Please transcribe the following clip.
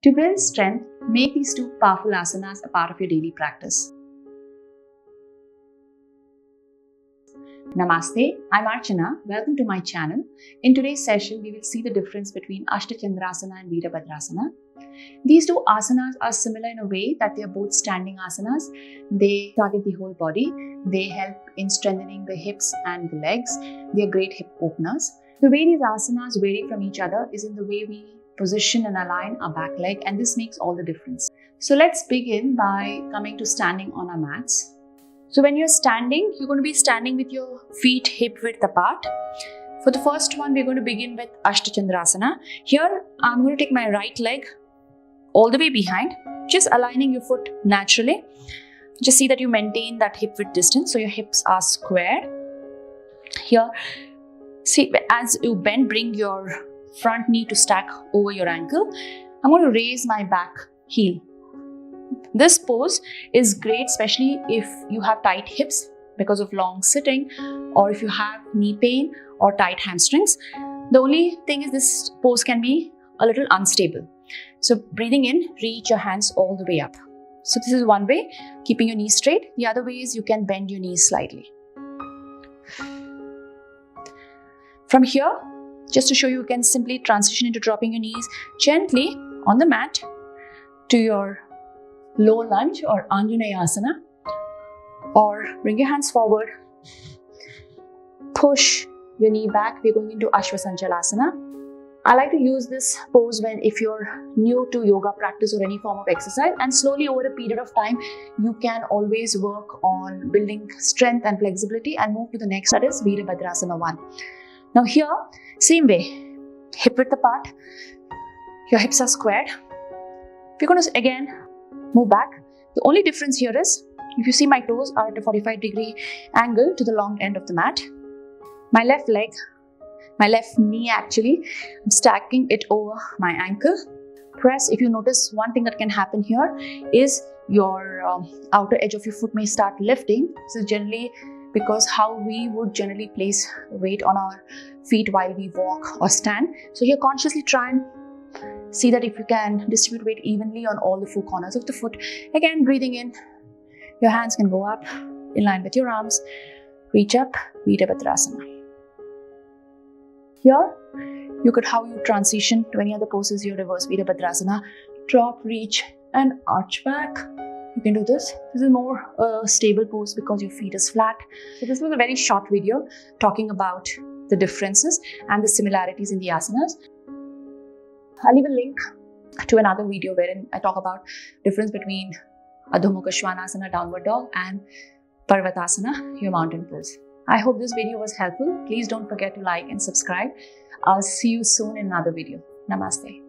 To build strength, make these two powerful asanas a part of your daily practice. Namaste, I'm Archana. Welcome to my channel. In today's session, we will see the difference between Asthachandrasana and Veerabhadrasana. These two asanas are similar in a way that they are both standing asanas. They target the whole body. They help in strengthening the hips and the legs. They are great hip openers. The way these asanas vary from each other is in the way we position and align our back leg, and this makes all the difference. So let's begin by coming to standing on our mats. So when you're standing, you're going to be standing with your feet hip width apart. For the first one, we're going to begin with Asthachandrasana. Here, I'm going to take my right leg all the way behind, just aligning your foot naturally. Just see that you maintain that hip width distance, so your hips are square. Here, see, as you bend, bring your front knee to stack over your ankle. I'm going to raise my back heel. This pose is great, especially if you have tight hips because of long sitting, or if you have knee pain or tight hamstrings. The only thing is this pose can be a little unstable. So breathing in, reach your hands all the way up. So this is one way, keeping your knees straight. The other way is you can bend your knees slightly. From here, just to show you can simply transition into dropping your knees gently on the mat to your low lunge or Anjaneyasana, or bring your hands forward, push your knee back. We're going into Asthachandrasana. I like to use this pose if you're new to yoga practice or any form of exercise, and slowly over a period of time, you can always work on building strength and flexibility and move to the next, that is Virabhadrasana 1. Now here, same way, hip width apart, your hips are squared. We're going to again move back. The only difference here is, if you see, my toes are at a 45-degree angle to the long end of the mat. My left leg, my left knee actually, I'm stacking it over my ankle. Press. If you notice, one thing that can happen here is your outer edge of your foot may start lifting. This is generally because how we would generally place weight on our feet while we walk or stand. So here, consciously try and see that if you can distribute weight evenly on all the four corners of the foot. Again, breathing in, your hands can go up in line with your arms. Reach up, Virabhadrasana. Here, how you transition to any other poses, your reverse Virabhadrasana. Drop, reach, and arch back. You can do this. This is more stable pose because your feet is flat. So this was a very short video talking about the differences and the similarities in the asanas. I'll leave a link to another video wherein I talk about difference between Adho Mukha Svanasana, downward dog, and Parvatasana, your mountain pose. I hope this video was helpful. Please don't forget to like and subscribe. I'll see you soon in another video. Namaste.